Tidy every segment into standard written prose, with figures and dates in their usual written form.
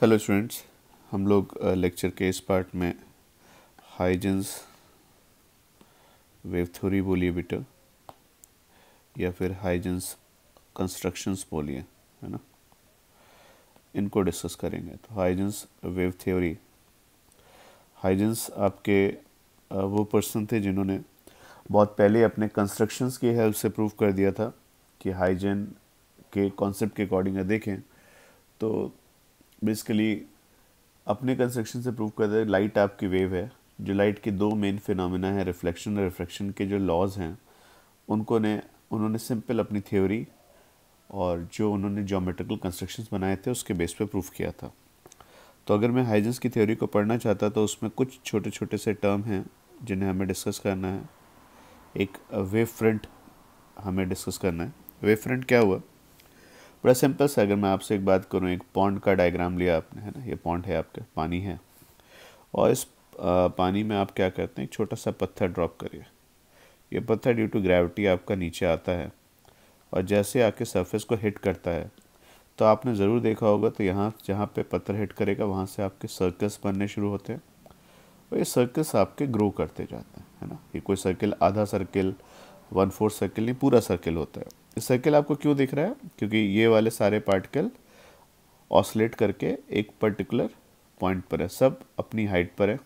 Hello students, हम लोग lecture के इस पार्ट में हाइजेंस वेव थ्योरी बोलिए बेटा, या फिर हाइजेंस कंस्ट्रक्शंस बोलिए, है ना, इनको डिस्कस करेंगे। तो हाइजेंस वेव थ्योरी, हाइजेंस आपके वो पर्सन थे जिन्होंने बहुत पहले अपने कंस्ट्रक्शंस की हेल्प से प्रूव कर दिया था कि हाइजेन के कॉन्सेप्ट के अकॉर्डिंग देखें तो बेसिकली अपने कंस्ट्रक्शन से प्रूव कर दे लाइट आपकी वेव है। जो लाइट के दो मेन फिनोमेना है, रिफ्लेक्शन और रिफ्रैक्शन के जो लॉज हैं उन्होंने सिंपल अपनी थ्योरी और जो उन्होंने ज्योमेट्रिकल कंस्ट्रक्शंस बनाए थे उसके बेस पे प्रूफ किया था। तो अगर मैं हाइजेंस की थ्योरी को पढ़ना चाहता तो उसमें कुछ छोटे छोटे से टर्म हैं जिन्हें हमें डिस्कस करना है। एक वेव फ्रंट हमें डिस्कस करना है। वेव फ्रंट क्या हुआ, बड़ा सिंपल सा। अगर मैं आपसे एक बात करूं, एक पॉन्ड का डायग्राम लिया आपने, है ना, ये पॉन्ड है, आपका पानी है, और इस पानी में आप क्या करते हैं, एक छोटा सा पत्थर ड्रॉप करिए। ये पत्थर ड्यू टू ग्रेविटी आपका नीचे आता है और जैसे आके सरफेस को हिट करता है तो आपने ज़रूर देखा होगा, तो यहाँ जहाँ पे पत्थर हिट करेगा वहाँ से आपके सर्कल्स बनने शुरू होते हैं और ये सर्कल्स आपके ग्रो करते जाते हैं, है ना। ये कोई सर्कल आधा सर्कल 1/4 सर्कल नहीं, पूरा सर्कल होता है। इस सर्कल आपको क्यों दिख रहा है, क्योंकि ये वाले सारे पार्टिकल ऑसिलेट करके एक पर्टिकुलर पॉइंट पर है, सब अपनी हाइट पर है।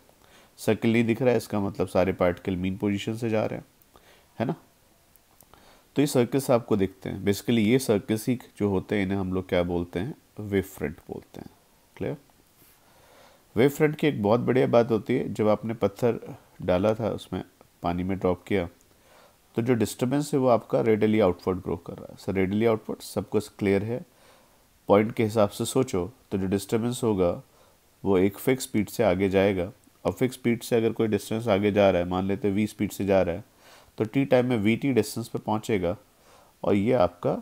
सर्कल नहीं दिख रहा है, इसका मतलब सारे पार्टिकल मीन पोजीशन से जा रहे हैं, है ना। तो ये सर्कल्स आपको दिखते हैं। बेसिकली ये सर्कल्स ही जो होते हैं इन्हें हम लोग क्या बोलते हैं, वेव फ्रंट बोलते हैं। क्लियर। वेव फ्रंट की एक बहुत बढ़िया बात होती है, जब आपने पत्थर डाला था उसमें पानी में ड्रॉप किया तो जो डिस्टर्बेंस है वो आपका रेडियली आउटवर्ड ग्रो कर रहा है। सर रेडियली आउटवर्ड सबको क्लियर है। पॉइंट के हिसाब से सोचो तो जो डिस्टर्बेंस होगा वो एक फिक्स स्पीड से आगे जाएगा, और फिक्स स्पीड से अगर कोई डिस्टेंस आगे जा रहा है, मान लेते v स्पीड से जा रहा है, तो t टाइम में vt डिस्टेंस पे पहुंचेगा और ये आपका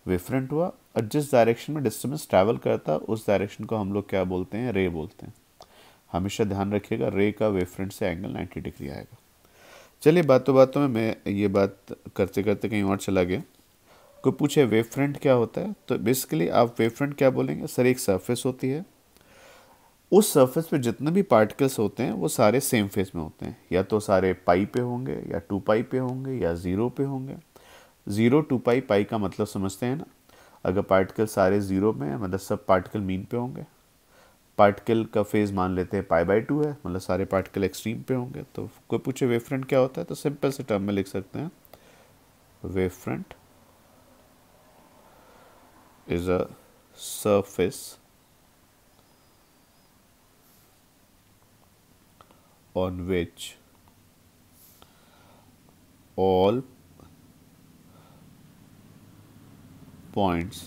वेव फ्रंट हुआ। और जिस डायरेक्शन में डिस्टर्बेंस ट्रैवल करता है उस डायरेक्शन को हम लोग क्या बोलते हैं, रे बोलते हैं। हमेशा ध्यान रखिएगा, रे का वेव फ्रंट से एंगल 90 डिग्री आएगा। चलिए बातों बातों में मैं ये बात करते करते कहीं और चला गया। कोई पूछे वेव फ्रंट क्या होता है, तो बेसिकली आप वेव फ्रंट क्या बोलेंगे, सर एक सरफेस होती है, उस सरफेस पे जितने भी पार्टिकल्स होते हैं वो सारे सेम फेज में होते हैं, या तो सारे पाई पे होंगे या 2 पाई पे होंगे या 0 पे होंगे। 0 2 पाई, पाई का मतलब समझते हैं ना, अगर पार्टिकल सारे 0 में है मतलब सब पार्टिकल मीन पे होंगे। पार्टिकल का फेज मान लेते हैं π/2 है, मतलब सारे पार्टिकल एक्सट्रीम पे होंगे। तो कोई पूछे वेव फ्रंट क्या होता है, तो सिंपल से टर्म में लिख सकते हैं, wave front is a surface on which all points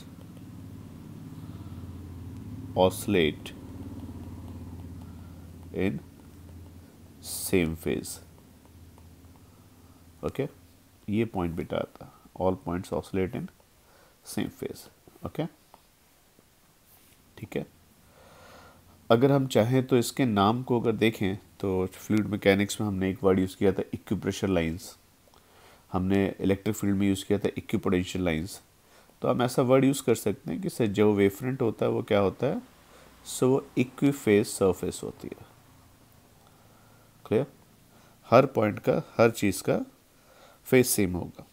oscillate in same phase. Okay, ये पॉइंट बेटा आता है, all points oscillate in same phase. Okay, ठीक है। अगर हम चाहें तो इसके नाम को अगर देखें तो फ्लूइड मैकेनिक्स में हमने एक वर्ड यूज़ किया था, इक्विप्रेशर लाइंस। हमने इलेक्ट्रिक फील्ड में यूज़ किया था इक्विपोटेंशियल लाइंस। तो हम ऐसा वर्ड यूज़ कर सकते हैं कि सर जो वेव फ्रंट होता है वो क्या होता है, सो वो इक्विफेज सरफेस होती है। क्लियर, हर पॉइंट का, हर चीज़ का फेज सेम होगा।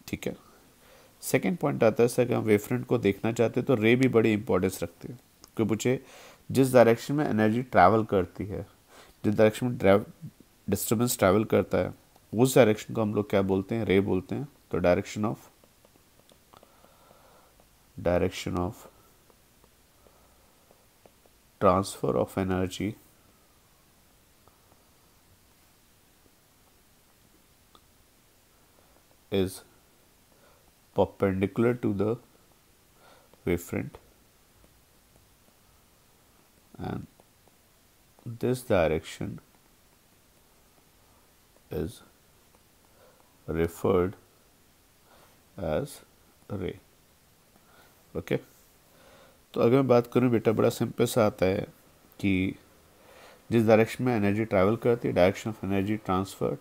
ठीक है। सेकेंड पॉइंट आता है, सर अगर हम वेव फ्रंट को देखना चाहते हैं तो रे भी बड़ी इंपॉर्टेंस रखती है। क्यों पूछे, जिस डायरेक्शन में एनर्जी ट्रैवल करती है, जिस डायरेक्शन में डिस्टर्बेंस ट्रैवल करता है, उस डायरेक्शन को हम लोग क्या बोलते हैं, रे बोलते हैं। तो direction of transfer of energy is perpendicular to the wavefront, and this direction is referred as ray. Okay, तो अगर मैं बात करूं बेटा, बड़ा सिंपल सा आता है कि जिस डायरेक्शन में एनर्जी ट्रैवल करती है, direction of energy transfer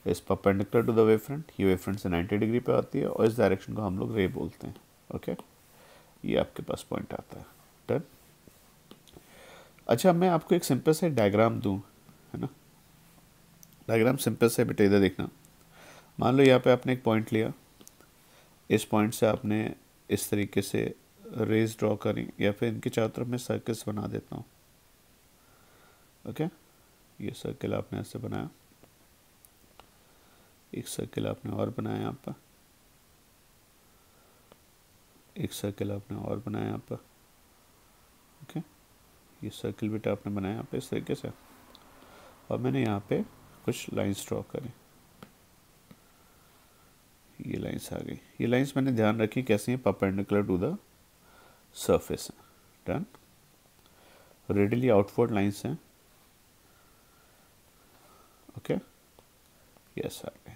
is perpendicular to the wave front, ये वेव फ्रंट से 90 डिग्री पे आती है और इस डायरेक्शन को हम लोग रे बोलते हैं। ओके, ये आपके पास पॉइंट आता है। डन। अच्छा, मैं आपको एक सिंपल से डायग्राम दूं, है ना। डायग्राम सिंपल से बेटा, इधर देखना। मान लो यहाँ पे आपने एक पॉइंट लिया, इस पॉइंट से आपने इस तरीके से रेज ड्रॉ करी, या फिर इनके चारों तरफ मैं सर्कल्स बना देता हूँ। ओके, ये सर्कल आपने ऐसे बनाया, एक सर्कल आपने और बनाया यहाँ पर, एक सर्कल आपने और बनाया यहाँ पर। ओके, ये सर्कल बेटा आपने बनाया यहाँ पे इस तरीके से, और मैंने यहाँ पे कुछ लाइंस ड्रॉ करी, ये लाइंस आ गई। ये लाइंस मैंने ध्यान रखी कैसी हैं, परपेंडिकुलर टू द सरफेस है। डन। रेडियली आउटवर्ड लाइंस हैं। ओके, यस आ गए।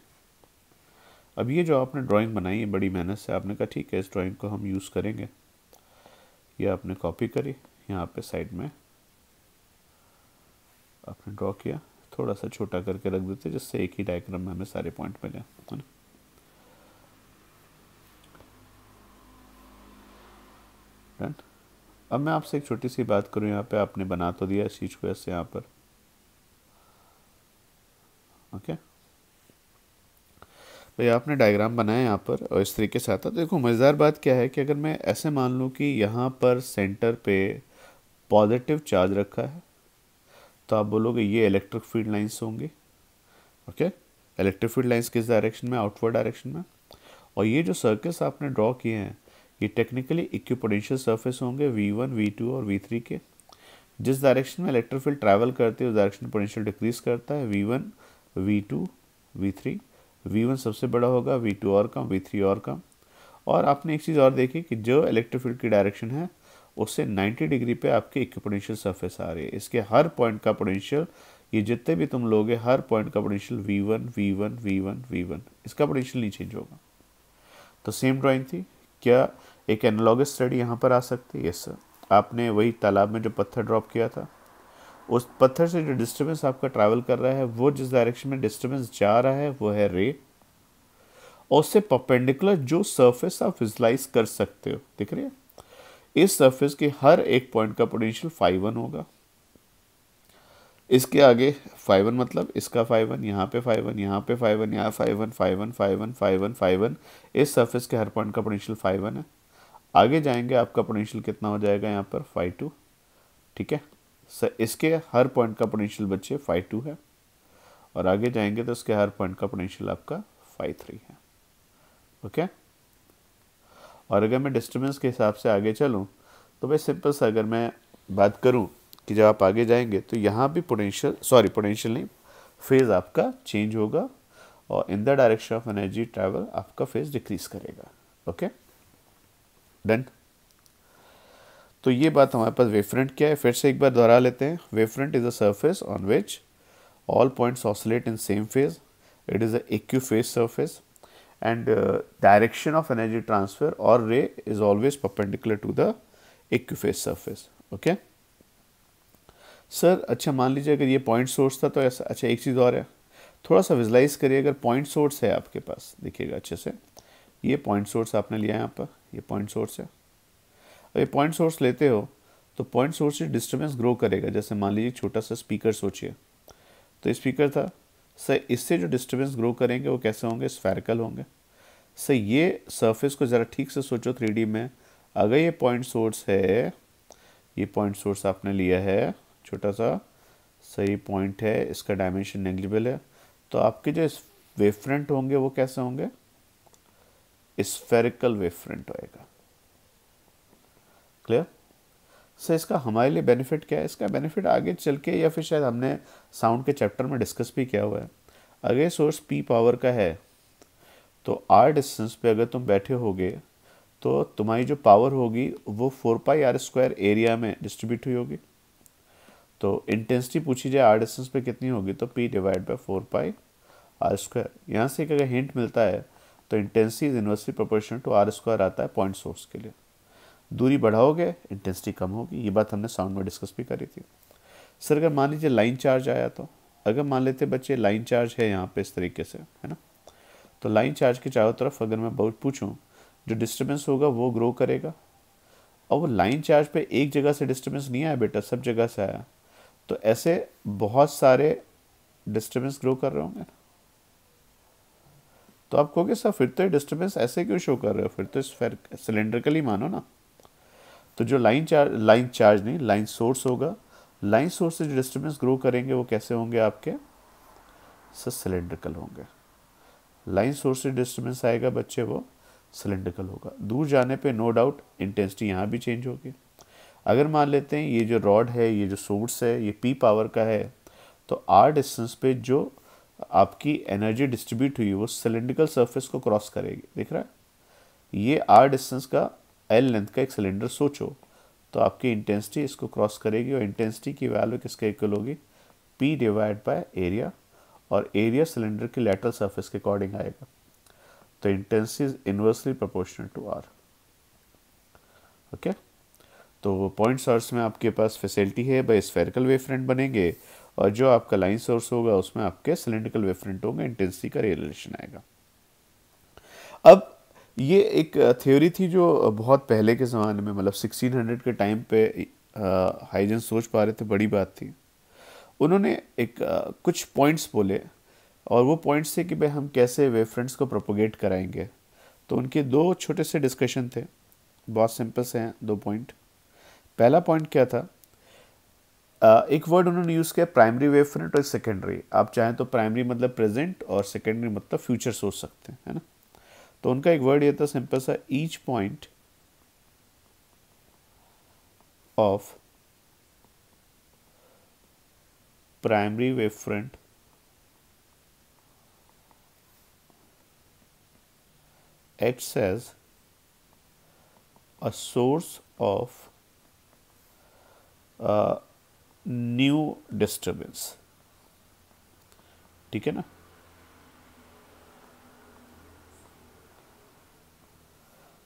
अब ये जो आपने ड्राइंग बनाई है बड़ी मेहनत से, आपने कहा ठीक है इस ड्राइंग को हम यूज़ करेंगे, ये आपने कॉपी करी, यहाँ पे साइड में आपने ड्रॉ किया, थोड़ा सा छोटा करके रख देते जिससे एक ही डायग्राम में हमें सारे पॉइंट मिले, है ना। डन। अब मैं आपसे एक छोटी सी बात करूँ, यहाँ पे आपने बना तो दिया इस चीज़ को ऐसे यहाँ पर। ओके, तो आपने डायग्राम बनाया यहाँ पर और इस तरीके से आता। तो देखो मज़ेदार बात क्या है कि अगर मैं ऐसे मान लूँ कि यहाँ पर सेंटर पे पॉजिटिव चार्ज रखा है, तो आप बोलोगे ये इलेक्ट्रिक फील्ड लाइंस होंगी। ओके, इलेक्ट्रिक फील्ड लाइंस किस डायरेक्शन में, आउटवर्ड डायरेक्शन में। और ये जो सर्कल्स आपने ड्रॉ किए हैं ये टेक्निकली इक्विपोटेंशियल सरफेस होंगे V1, V2 और V3 के। जिस डायरेक्शन में इलेक्ट्रिक फील्ड ट्रैवल करती है उस डायरेक्शन में पोटेंशियल डिक्रीज करता है। V1, V2, V3। V1 सबसे बड़ा होगा, V2 और कम, V3 और कम। और आपने एक चीज़ और देखी कि जो इलेक्ट्रिक फील्ड की डायरेक्शन है उससे 90 डिग्री पे आपकी इक्विपोटेंशियल सरफेस आ रही है। इसके हर पॉइंट का पोटेंशियल, ये जितने भी तुम लोगे हर पॉइंट का potential V1, V1, V1, V1, इसका पोटेंशियल नहीं चेंज होगा। तो सेम ड्राइंग थी क्या, एक एनालॉगस स्टडी यहाँ पर आ सकती है। यस सर, आपने वही तालाब में जो पत्थर ड्रॉप किया था, उस पत्थर से जो डिस्टर्बेंस आपका ट्रैवल कर रहा है वो जिस डायरेक्शन में डिस्टर्बेंस जा रहा है वो है रे, और उससे परपेंडिकुलर जो सरफेस आप विजुलाइज कर सकते हो, दिख रही है, इस सरफेस के हर एक पॉइंट का पोटेंशियल φ1 होगा। इसके आगे φ1 मतलब इसका φ1, यहाँ पे φ1, यहाँ पे φ1, यहाँ φ1, φ1, φ1, φ1, φ1, इस सरफेस के हर पॉइंट का पोटेंशियल φ1 है। आगे जाएंगे आपका पोटेंशियल कितना हो जाएगा यहाँ पर φ2। ठीक है सर, इसके हर पॉइंट का पोटेंशियल बच्चे φ2 है, और आगे जाएंगे तो इसके हर पॉइंट का पोटेंशियल आपका φ3 है। ओके, और अगर मैं डिस्टर्बेंस के हिसाब से आगे चलूँ तो भाई सिंपल सा अगर मैं बात करूँ कि जब आप आगे जाएंगे तो यहाँ भी पोटेंशियल नहीं, फेज आपका चेंज होगा, और in the direction of energy travel आपका फेज डिक्रीज करेगा। Okay, done. तो ये बात हमारे पास वेवफ्रंट क्या है, फिर से एक बार दोहरा लेते हैं। Wavefront is a surface on which all points oscillate in same phase. It is a equiphase surface, and direction of energy transfer or ray is always perpendicular to the equiphase surface. Okay sir, अच्छा मान लीजिए अगर ये point source था तो ऐसा, अच्छा एक चीज़ और है, थोड़ा सा विजुलाइज करिए। अगर पॉइंट सोर्स है आपके पास, देखिएगा अच्छे से, ये पॉइंट सोर्स आपने लिया है यहाँ पर, ये पॉइंट सोर्स है। अब ये पॉइंट सोर्स लेते हो तो पॉइंट सोर्स से डिस्टर्बेंस ग्रो करेगा। जैसे मान लीजिए छोटा सा स्पीकर सोचिए, तो स्पीकर था सर, इससे जो डिस्टर्बेंस ग्रो करेंगे वो कैसे होंगे, स्फेरिकल होंगे। सर ये सरफेस को ज़रा ठीक से सोचो 3D में, अगर ये पॉइंट सोर्स है, ये पॉइंट सोर्स आपने लिया है छोटा सा, सही पॉइंट है, इसका डायमेंशन नेग्लिजिबल है, तो आपके जो वेव फ्रंट होंगे वो कैसे होंगे, स्फेरिकल वेव फ्रंट होएगा। क्लियर सर, इसका हमारे लिए बेनिफिट क्या है, इसका बेनिफिट आगे चल के, या फिर शायद हमने साउंड के चैप्टर में डिस्कस भी किया हुआ है। अगर सोर्स P पावर का है तो R डिस्टेंस पे अगर तुम बैठे होगे तो तुम्हारी जो पावर होगी वो 4πr² एरिया में डिस्ट्रीब्यूट हुई होगी। तो इंटेंसिटी पूछी जाए R डिस्टेंस पे कितनी होगी, तो P डिवाइड बाई 4πr²। यहाँ से एक अगर हिंट मिलता है तो intensity is inversely proportional to R² आता है पॉइंट सोर्स के लिए। दूरी बढ़ाओगे इंटेंसिटी कम होगी, ये बात हमने साउंड में डिस्कस भी करी थी। सर अगर मान लीजिए लाइन चार्ज आया, तो अगर मान लेते बच्चे लाइन चार्ज है यहाँ पे इस तरीके से, है ना, तो लाइन चार्ज के चारों तरफ अगर मैं बहुत पूछूं, जो डिस्टर्बेंस होगा वो ग्रो करेगा, और वो लाइन चार्ज पे एक जगह से डिस्टर्बेंस नहीं आया बेटा, सब जगह से आया। तो ऐसे बहुत सारे डिस्टर्बेंस ग्रो कर रहे होंगे। तो आप कहोगे सर फिर तो ये डिस्टर्बेंस ऐसे क्यों शो कर रहे हो, फिर तो सिलेंड्रिकली मानो ना। तो जो लाइन चार्ज नहीं, लाइन सोर्स होगा, लाइन सोर्स से जो डिस्टर्बेंस ग्रो करेंगे वो कैसे होंगे आपके, सर सिलेंड्रिकल होंगे। लाइन सोर्स से डिस्टर्बेंस आएगा बच्चे वो सिलेंड्रिकल होगा। दूर जाने पे नो डाउट इंटेंसिटी यहाँ भी चेंज होगी। अगर मान लेते हैं ये जो रॉड है, ये जो सोर्स है, ये पी पावर का है, तो आर डिस्टेंस पे जो आपकी एनर्जी डिस्ट्रीब्यूट हुई वो सिलेंड्रिकल सरफेस को क्रॉस करेगी, दिख रहा है। ये आर डिस्टेंस का एल लेंथ का एक सिलेंडर सोचो, तो आपकी इंटेंसिटी इसको क्रॉस करेगी और इंटेंसिटी की वैल्यू किसके इक्वल होगी, पी डिवाइड बाय एरिया, और एरिया सिलेंडर की लैटरल सरफेस के अकॉर्डिंग आएगा। तो intensity is inversely proportional to R. Okay, तो पॉइंट सोर्स में आपके पास फैसिलिटी है भाई स्फेरिकल वेव फ्रंट बनेंगे, और जो आपका लाइन सोर्स होगा उसमें आपके सिलेंड्रिकल वेव फ्रंट होंगे, इंटेंसिटी का रिलेशन आएगा। अब ये एक थ्योरी थी जो बहुत पहले के ज़माने में, मतलब 1600 के टाइम पे हाइजेंस सोच पा रहे थे, बड़ी बात थी। उन्होंने एक कुछ पॉइंट्स बोले, और वो पॉइंट्स थे कि भाई हम कैसे वेव फ्रंट्स को प्रोपोगेट कराएंगे। तो उनके दो छोटे से डिस्कशन थे, बहुत सिंपल से हैं दो पॉइंट। पहला पॉइंट क्या था, एक वर्ड उन्होंने यूज़ किया प्राइमरी वेव फ्रंट और सेकेंडरी। आप चाहें तो प्राइमरी मतलब प्रेजेंट और सेकेंडरी मतलब फ्यूचर सोच सकते हैं, है ना। तो उनका एक वर्ड ये था सिंपल सा, each point of primary wave front acts as a source of new disturbance। ठीक है ना।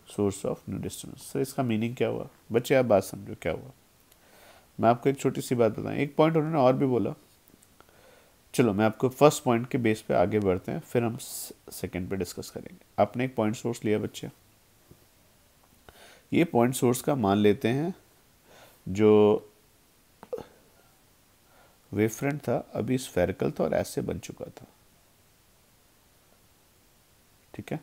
Source of new disturbance. Sir इसका मीनिंग क्या हुआ बच्चे, आप बात समझो क्या हुआ। मैं आपको एक छोटी सी बात बताऊं, एक पॉइंट उन्होंने और भी बोला। चलो मैं आपको फर्स्ट पॉइंट के बेस पे आगे बढ़ते हैं, फिर हम सेकंड पे डिस्कस करेंगे। आपने एक पॉइंट सोर्स लिया बच्चे, ये पॉइंट सोर्स का मान लेते हैं जो वेव फ्रंट था अभी स्फेरिकल था और ऐसे बन चुका था, ठीक है।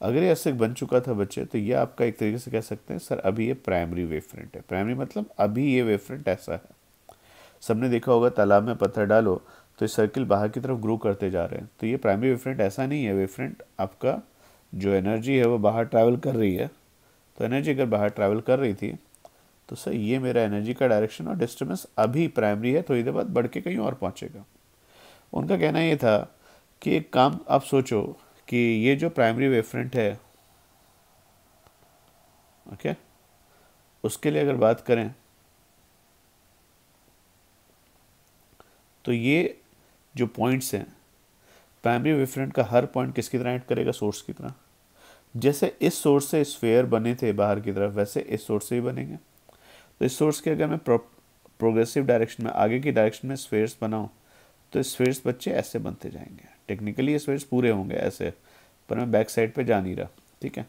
अगर ये ऐसे बन चुका था बच्चे, तो ये आपका एक तरीके से कह सकते हैं सर अभी ये प्राइमरी वेव फ्रंट है। प्राइमरी मतलब अभी ये वेव फ्रंट ऐसा है। सबने देखा होगा तालाब में पत्थर डालो तो ये सर्किल बाहर की तरफ ग्रो करते जा रहे हैं। तो ये प्राइमरी वेव फ्रंट ऐसा नहीं है। वेव फ्रंट आपका जो एनर्जी है वो बाहर ट्रैवल कर रही है। तो एनर्जी अगर बाहर ट्रैवल कर रही थी तो सर ये मेरा एनर्जी का डायरेक्शन, और डिस्टर्बेंस अभी प्राइमरी है, थोड़ी देर बाद बढ़ के कहीं और पहुंचेगा। उनका कहना ये था कि एक काम आप सोचो कि ये जो प्राइमरी वेव फ्रंट है, ओके, उसके लिए अगर बात करें तो ये जो पॉइंट्स हैं, प्राइमरी वेव फ्रंट का हर पॉइंट किसकी तरह ऐड करेगा, सोर्स की तरह। जैसे इस सोर्स से स्फेयर बने थे बाहर की तरफ, वैसे इस सोर्स से ही बनेंगे। तो इस सोर्स के अगर मैं प्रोग्रेसिव डायरेक्शन में, आगे की डायरेक्शन में स्फेयर्स बनाऊं, तो स्फेयर्स बच्चे ऐसे बनते जाएंगे। टेक्निकली ये स्फेयर्स पूरे होंगे ऐसे, पर मैं बैक साइड पे जा नहीं रहा, ठीक है।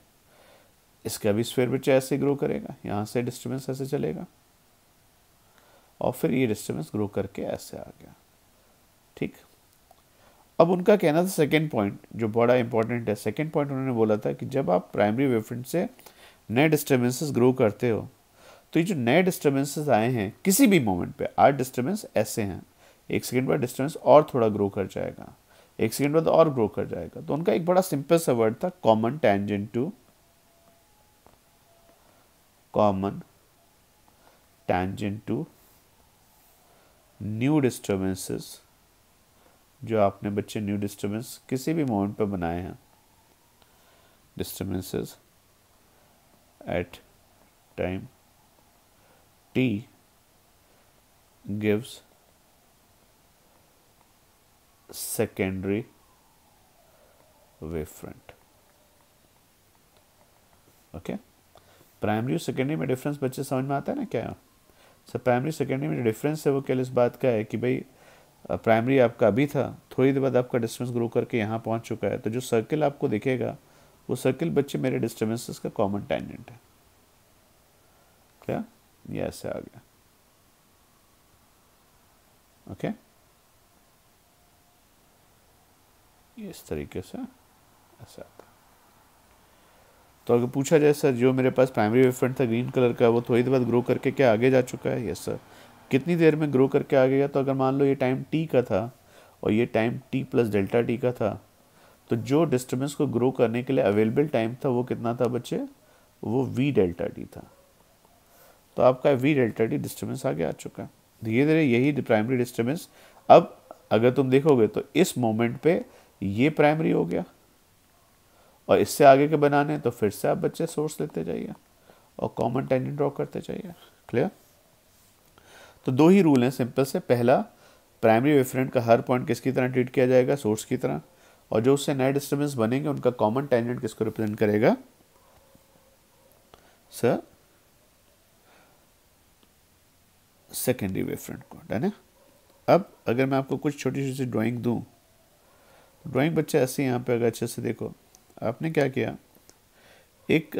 इसका भी स्फेयर बच्चे ऐसे ग्रो करेगा, यहाँ से डिस्टर्बेंस ऐसे चलेगा, और फिर ये डिस्टर्बेंस ग्रो करके ऐसे आ गया, ठीक। अब उनका कहना था सेकेंड पॉइंट जो बड़ा इंपॉर्टेंट है। सेकेंड पॉइंट उन्होंने बोला था कि जब आप प्राइमरी वेव फ्रंट से नए डिस्टर्बेंसेस ग्रो करते हो, तो ये जो नए डिस्टर्बेंसेस आए हैं किसी भी मोमेंट पे, 8 डिस्टर्बेंस ऐसे हैं, एक सेकेंड बाद डिस्टर्बेंस और थोड़ा ग्रो कर जाएगा, एक सेकेंड बाद और ग्रो कर जाएगा। तो उनका एक बड़ा सिंपल सा वर्ड था, common tangent to new disturbances. जो आपने बच्चे न्यू डिस्टर्बेंस किसी भी मोमेंट पर बनाए हैं, disturbances at time t gives secondary wave front। Okay, primary और सेकेंडरी में डिफरेंस बच्चे समझ में आता है ना क्या। सर प्राइमरी सेकेंडरी में जो डिफरेंस है वो केवल इस बात का है कि भाई प्राइमरी आपका अभी था, थोड़ी देर बाद आपका डिस्टेंस ग्रो करके यहाँ पहुँच चुका है, तो जो सर्किल आपको दिखेगा वो सर्किल बच्चे मेरे डिस्टर्बेंसेस का कॉमन टेंजेंट है। क्या ये ऐसे आ गया, ओके ये इस तरीके से ऐसा आता है। तो अगर पूछा जाए सर जो मेरे पास प्राइमरी वेव फ्रंट था ग्रीन कलर का, वो थोड़ी देर बाद ग्रो करके क्या आगे जा चुका है? Yes sir. कितनी देर में ग्रो करके आ गया? तो अगर मान लो ये टाइम टी का था और ये time T plus delta T का था, तो जो डिस्टर्बेंस को ग्रो करने के लिए अवेलेबल टाइम था वो कितना था बच्चे? वो वी डेल्टा टी था। तो आपका वी डेल्टा टी डिस्टर्बेंस आगे आ चुका है। धीरे धीरे यही प्राइमरी डिस्टर्बेंस, अब अगर तुम देखोगे तो इस मोमेंट पे ये प्राइमरी हो गया, और इससे आगे के बनाने तो फिर से आप बच्चे सोर्स लेते जाइए और कॉमन टेंजेंट ड्रॉ करते जाइए। क्लियर? तो दो ही रूल हैं सिंपल से। पहला, प्राइमरी वेवफ्रंट का हर पॉइंट किसकी तरह ट्रीट किया जाएगा? सोर्स की तरह। और जो उससे नए डिस्टर्बेंस बनेंगे उनका कॉमन टेंजेंट किसको रिप्रेजेंट करेगा? सर सेकेंडरी वेवफ्रंट को। डन है? अब अगर मैं आपको कुछ छोटी छोटी ड्राइंग दूं, ड्राइंग बच्चे ऐसे यहाँ पे अगर अच्छे से देखो, आपने क्या किया, एक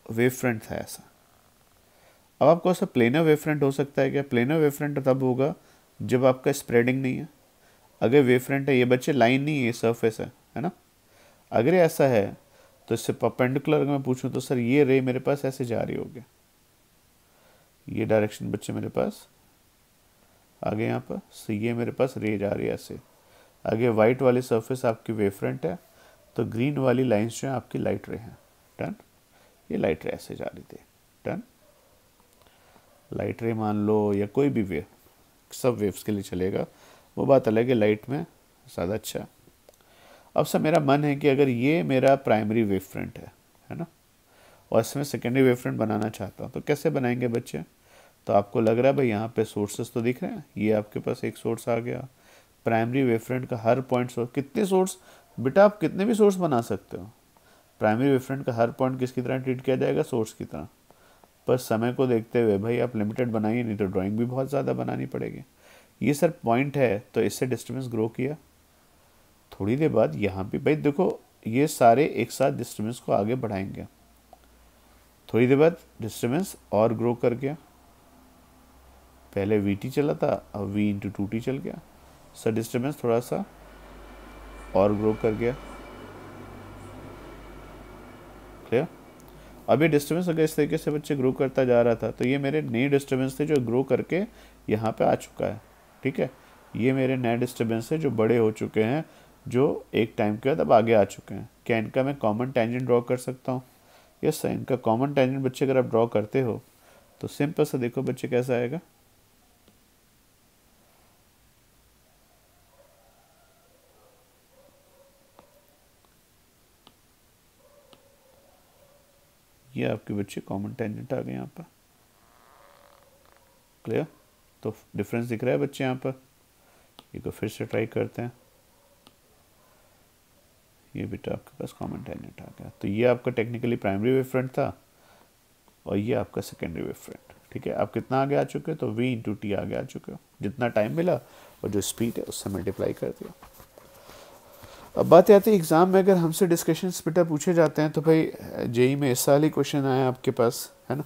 वेव फ्रंट था ऐसा। अब आपको ऐसा प्लेनर वेव फ्रंट हो सकता है क्या? प्लेनर वेव फ्रंट तब होगा जब आपका स्प्रेडिंग नहीं है। अगर वेव फ्रंट है, ये बच्चे लाइन नहीं है, ये सरफेस है ना। अगर ये ऐसा है तो इससे परपेंडिकुलर अगर मैं पूछूं तो सर ये रे मेरे पास ऐसे जा रही होगी, ये डायरेक्शन बच्चे मेरे पास आगे यहाँ पर, सो ये मेरे पास रे जा रही है ऐसे। आगे वाइट वाली सरफेस आपकी वेव फ्रंट है, तो ग्रीन वाली लाइंस जो है आपकी लाइट रे हैं। डन? ये लाइट रे ऐसे जा रही थी। डन? लाइट रे मान लो या कोई भी वेव, सब वेव्स के लिए चलेगा, वो बात अलग है, लाइट में ज़्यादा अच्छा। अब सर मेरा मन है कि अगर ये मेरा प्राइमरी वेव फ्रंट है ना, और इसमें सेकेंडरी वेव फ्रंट बनाना चाहता हूँ, तो कैसे बनाएंगे बच्चे? तो आपको लग रहा है भाई यहाँ पे सोर्सेस तो दिख रहे हैं, ये आपके पास एक सोर्स आ गया। प्राइमरी वेव फ्रंट का हर पॉइंट सोर्स, कितने सोर्स बेटा आप कितने भी सोर्स बना सकते हो। प्राइमरी वेव फ्रंट का हर पॉइंट किसकी तरह ट्रीट किया जाएगा? सोर्स की तरह। पर समय को देखते हुए भाई आप लिमिटेड बनाइए, नहीं तो ड्राइंग भी बहुत ज़्यादा बनानी पड़ेगी। ये सर पॉइंट है, तो इससे डिस्टर्बेंस ग्रो किया। थोड़ी देर बाद यहाँ पे भाई देखो, ये सारे एक साथ डिस्टर्बेंस को आगे बढ़ाएंगे। थोड़ी देर बाद डिस्टर्बेंस और ग्रो कर गया, पहले वी चला था, अब वी इंटू 2t चल गया। सर डिस्टर्बेंस थोड़ा सा और ग्रो कर गया। क्लियर? अब ये डिस्टर्बेंस अगर इस तरीके से बच्चे ग्रो करता जा रहा था, तो ये मेरे नए डिस्टर्बेंस थे जो ग्रो करके यहाँ पे आ चुका है। ठीक है, ये मेरे नए डिस्टर्बेंस है जो बड़े हो चुके हैं, जो एक टाइम के बाद अब आगे आ चुके हैं। क्या इनका मैं कॉमन टेंजेंट ड्रॉ कर सकता हूँ? यस सर, इनका कॉमन टेंजेंट बच्चे अगर आप ड्रॉ करते हो तो सिंपल सा देखो बच्चे कैसा आएगा। ये आपके बच्चे कॉमन टेंजेंट आ गए यहाँ पर। क्लियर? तो डिफरेंस दिख रहा है बच्चे यहाँ पर। ये को फिर से ट्राई करते हैं। ये बेटा आपके पास कॉमन टेंजेंट आ गया। तो ये आपका टेक्निकली प्राइमरी वेव फ्रंट था और ये आपका सेकेंडरी वेव फ्रंट। ठीक है, आप कितना आगे आ चुके हो? तो v इंटू टी आगे आ चुके हो। जितना टाइम मिला और जो स्पीड है उससे मल्टीप्लाई कर दिया। अब बात आती है एग्ज़ाम में अगर हमसे डिस्कशंस बेटा पूछे जाते हैं, तो भाई जेई में इस साल ही क्वेश्चन आया आपके पास, है ना।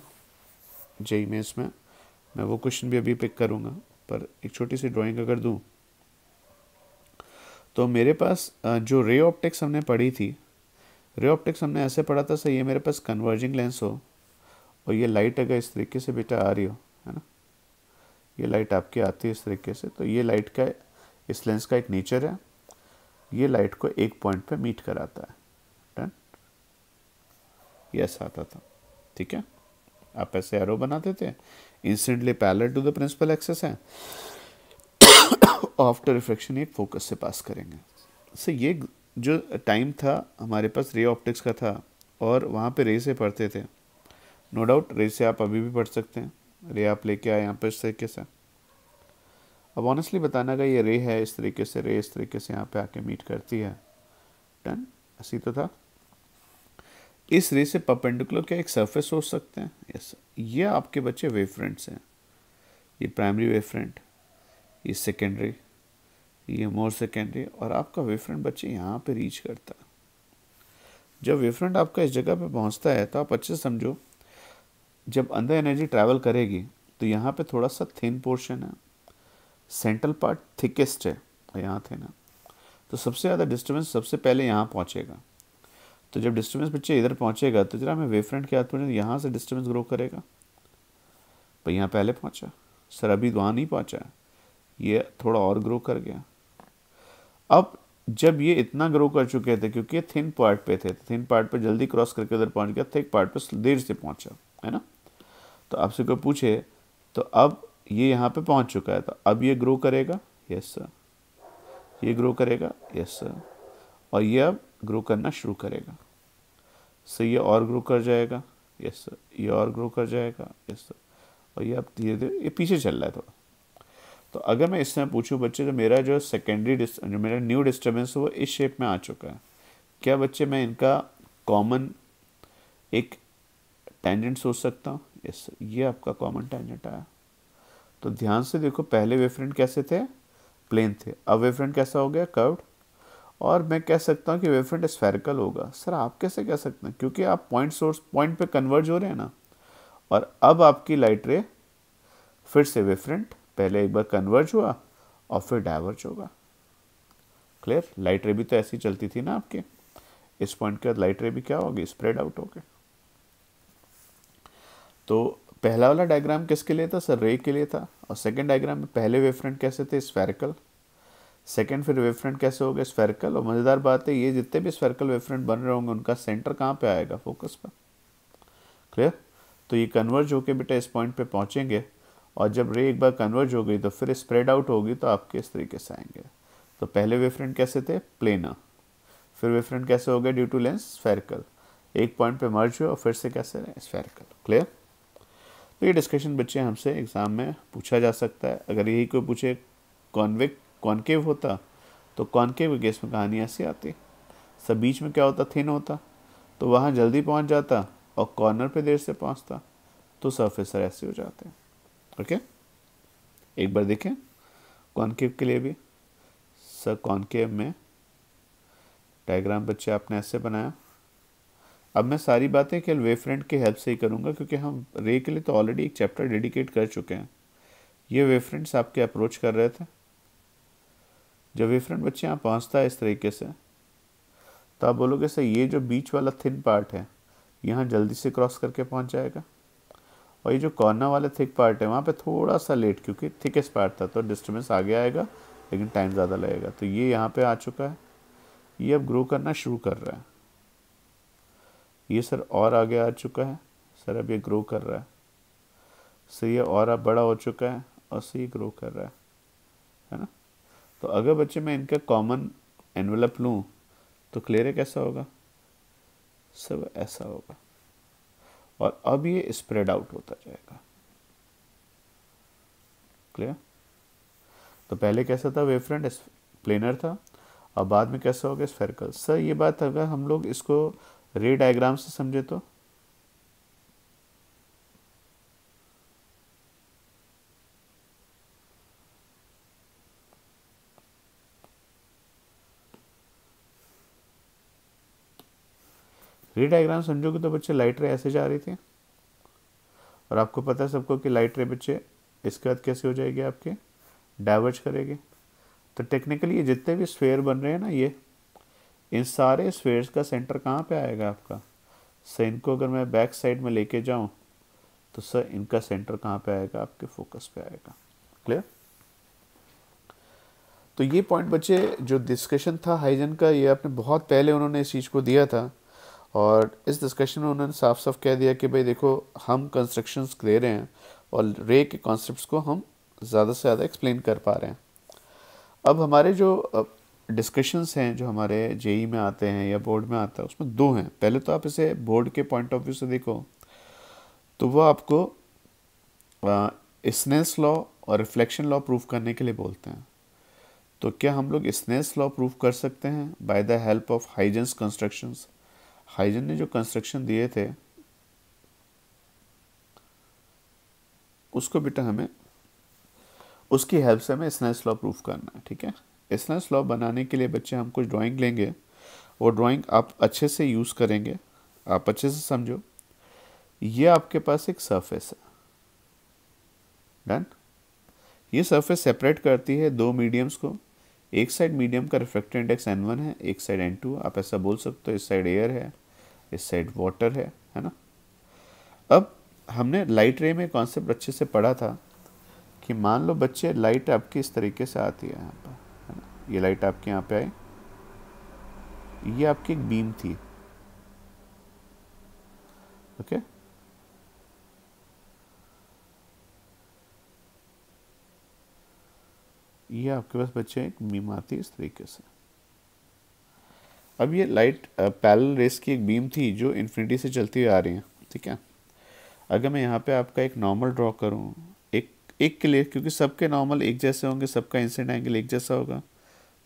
जेई में इसमें मैं वो क्वेश्चन भी अभी पिक करूँगा, पर एक छोटी सी ड्राइंग अगर दूँ तो मेरे पास जो रे ऑप्टिक्स हमने पढ़ी थी, रे ऑप्टिक्स हमने ऐसे पढ़ा था सर, ये मेरे पास कन्वर्जिंग लेंस हो और ये लाइट अगर इस तरीके से बेटा आ रही हो, है ना, ये लाइट आपकी आती है इस तरीके से, तो ये लाइट का, इस लेंस का एक नेचर है, ये लाइट को एक पॉइंट पे मीट कराता है। डन? ये ऐसा आता था। ठीक है, आप ऐसे एरो बनाते थे, instantly parallel to the principal axis है, आफ्टर रिफ्लेक्शन एक फोकस से पास करेंगे। सो ये जो टाइम था हमारे पास रे ऑप्टिक्स का था और वहाँ पे रे से पढ़ते थे। नो डाउट रे से आप अभी भी पढ़ सकते हैं, रे आप लेके आए यहाँ पर इस तरीके से। अब ऑनेस्टली बताना का ये रे है इस तरीके से, रे इस तरीके से यहाँ पे आके मीट करती है। डन? ऐसी तो था। इस रे से परपेंडिकुलर क्या एक सरफेस सोच सकते हैं? यस। ये आपके बच्चे वेव फ्रंट्स हैं, ये प्राइमरी वेव फ्रंट, ये सेकेंडरी, ये मोर सेकेंडरी, और आपका वेव फ्रंट बच्चे यहाँ पे रीच करता है। जब वेवफ्रंट आपका इस जगह पे पहुंचता है तो आप अच्छे से समझो, जब अंदर एनर्जी ट्रैवल करेगी तो यहाँ पे थोड़ा सा थिन पोर्शन है, सेंट्रल पार्ट थिकेस्ट है, यहाँ थे ना, तो सबसे ज़्यादा डिस्टर्बेंस सबसे पहले यहाँ पहुँचेगा। तो जब डिस्टर्बेंस बच्चे इधर पहुँचेगा तो जरा हमें वेवफ्रंट की बात करें, यहाँ से डिस्टर्बेंस ग्रो करेगा, पर यहाँ पहले पहुँचा सर, अभी वहाँ नहीं पहुँचा, ये थोड़ा और ग्रो कर गया। अब जब ये इतना ग्रो कर चुके थे, क्योंकि ये थिन पार्ट पे थे, तो थिन पार्ट पे जल्दी क्रॉस करके उधर पहुँच गया, थिक पार्ट पे देर से पहुँचा, है ना। तो आपसे कोई पूछे तो अब ये यहाँ पे पहुँच चुका है, तो अब ये ग्रो करेगा, यस सर, ये ग्रो करेगा, यस सर, और ये अब ग्रो करना शुरू करेगा, सर, ये और ग्रो कर जाएगा, यस सर, ये और ग्रो कर जाएगा, यस सर, और ये अब धीरे धीरे ये पीछे चल रहा है थोड़ा। तो अगर मैं इस समय पूछूं बच्चे, तो मेरा जो सेकेंडरी जो मेरा न्यू डिस्टर्बेंस है वो इस शेप में आ चुका है, क्या बच्चे मैं इनका कॉमन एक टेंजेंट सोच सकता हूँ, यस सर, ये आपका कॉमन टेंजेंट आया। तो ध्यान से देखो, पहले वेवफ्रंट कैसे थे, प्लेन थे, अब वेवफ्रंट कैसा हो गया, कर्व्ड। और मैं कह सकता हूँ कि वेवफ्रंट स्फेरिकल होगा। सर आप कैसे कह सकते हैं, क्योंकि आप पॉइंट सोर्स पॉइंट पे कन्वर्ज हो रहे हैं ना, और अब आपकी लाइट रे फिर से वेवफ्रंट पहले एक बार कन्वर्ज हुआ और फिर डाइवर्ज होगा। क्लियर, लाइट रे भी तो ऐसी चलती थी ना आपके, इस पॉइंट के बाद लाइट रे भी क्या होगी, स्प्रेड आउट हो गए। तो पहला वाला डायग्राम किसके लिए था सर, रे के लिए था, और सेकंड डायग्राम में पहले वेवफ्रंट कैसे थे, स्फेरिकल, सेकंड फिर वेवफ्रंट कैसे हो गए, स्फेरिकल। और मज़ेदार बात है, ये जितने भी स्फेरिकल वेवफ्रंट बन रहे होंगे उनका सेंटर कहाँ पे आएगा, फोकस पर। क्लियर, तो ये कन्वर्ज होके बेटा इस पॉइंट पे पहुँचेंगे, और जब रे एक बार कन्वर्ज हो गई तो फिर स्प्रेड आउट होगी, तो आपके इस तरीके से आएंगे। तो पहले वेवफ्रंट कैसे थे, प्लेनर, फिर वेवफ्रंट कैसे हो गए ड्यू टू लेंस, स्फेरिकल, एक पॉइंट पे मर्ज हुए और फिर से कैसे रहे, स्फेरिकल। क्लियर, तो ये डिस्कशन बच्चे हमसे एग्ज़ाम में पूछा जा सकता है। अगर यही कोई पूछे कॉन्केव होता, तो कॉन्केव केस में कहानी ऐसी आती, सब बीच में क्या होता, थिन होता, तो वहाँ जल्दी पहुँच जाता, और कॉर्नर पे देर से पहुँचता, तो सरफेसर ऐसे हो जाते हैं। ओके, एक बार देखें कॉन्केव के लिए भी। सर कॉन्केव में डायग्राम बच्चे आपने ऐसे बनाया। अब मैं सारी बातें केवल वेवफ्रंट के हेल्प से ही करूँगा, क्योंकि हम रे के लिए तो ऑलरेडी एक चैप्टर डेडिकेट कर चुके हैं। ये वेवफ्रंट्स आपके अप्रोच कर रहे थे, जब वेवफ्रंट बच्चे यहाँ पहुँचता है इस तरीके से, तो आप बोलोगे सर ये जो बीच वाला थिन पार्ट है यहाँ जल्दी से क्रॉस करके पहुँच जाएगा, और ये जो कॉर्नर वाला थिक पार्ट है वहाँ पे थोड़ा सा लेट, क्योंकि थिकेस्ट पार्ट था तो डिस्टर्बेंस आगे आएगा लेकिन टाइम ज़्यादा लगेगा। तो ये यहाँ पे आ चुका है, ये अब ग्रो करना शुरू कर रहा है, ये सर और आगे आ चुका है, सर अब ये ग्रो कर रहा है, सर ये और अब बड़ा हो चुका है, और सर ये ग्रो कर रहा है ना। तो अगर बच्चे मैं इनका कॉमन एनवेलप लूँ तो क्लियर है कैसा होगा, सब ऐसा होगा, और अब ये स्प्रेड आउट होता जाएगा। क्लियर, तो पहले कैसा था वेवफ्रंट, प्लेनर था, और बाद में कैसा हो गया, स्फेरिकल। सर ये बात अगर हम लोग इसको रे डायग्राम से समझे तो रे डायग्राम समझोगे तो बच्चे लाइट रे ऐसे जा रही थी, और आपको पता है सबको कि लाइट रे बच्चे इसके बाद कैसे हो जाएगी, आपके डाइवर्ज करेगी। तो टेक्निकली ये जितने भी स्फेयर बन रहे हैं ना, ये इन सारे स्फेयर्स का सेंटर कहाँ पे आएगा आपका, सर इनको अगर मैं बैक साइड में लेके जाऊँ तो सर इनका सेंटर कहाँ पे आएगा, आपके फोकस पे आएगा। क्लियर, तो ये पॉइंट बच्चे जो डिस्कशन था हाइजन का, ये आपने बहुत पहले उन्होंने इस चीज़ को दिया था, और इस डिस्कशन में उन्होंने साफ साफ कह दिया कि भाई देखो हम कंस्ट्रक्शंस दे रहे हैं और रे के कॉन्सेप्ट्स को हम ज़्यादा से ज़्यादा एक्सप्लेन कर पा रहे हैं। अब हमारे जो डिस्कशंस हैं जो हमारे जेई में आते हैं या बोर्ड में आता है, उसमें दो हैं। पहले तो आप इसे बोर्ड के पॉइंट ऑफ व्यू से देखो तो वो आपको स्नेल्स लॉ और रिफ्लेक्शन लॉ प्रूफ करने के लिए बोलते हैं। तो क्या हम लोग स्नेल्स लॉ प्रूफ कर सकते हैं by the help of Huygens constructions. Huygens ने जो कंस्ट्रक्शन दिए थे उसको बेटा हमें उसकी हेल्प से हमें स्नेल्स लॉ प्रूफ करना है। ठीक है, स्नेल्स लॉ बनाने के लिए बच्चे हम कुछ ड्राइंग लेंगे, वो ड्राइंग आप अच्छे से यूज़ करेंगे, आप अच्छे से समझो। ये आपके पास एक सरफेस है, डन। ये सरफेस सेपरेट करती है दो मीडियम्स को। एक साइड मीडियम का रिफ्रैक्टिव इंडेक्स n1 है, एक साइड n2। आप ऐसा बोल सकते हो, इस साइड एयर है, इस साइड वाटर है ना। अब हमने लाइट रे में कॉन्सेप्ट अच्छे से पढ़ा था कि मान लो बच्चे, लाइट आपकी इस तरीके से आती है यहाँ पर, है ना। ये लाइट आपके यहाँ पे आई, ये आपकी एक बीम थी, ओके। ये आपके पास बच्चे एक बीम आती है इस तरीके से। अब ये लाइट पैरेलल रेस की एक बीम थी जो इन्फिनिटी से चलती हुई आ रही है, ठीक है। अगर मैं यहाँ पे आपका एक नॉर्मल ड्रॉ करूँ, एक एक के लिए, क्योंकि सबके नॉर्मल एक जैसे होंगे, सबका इंसिडेंट एंगल एक जैसा होगा,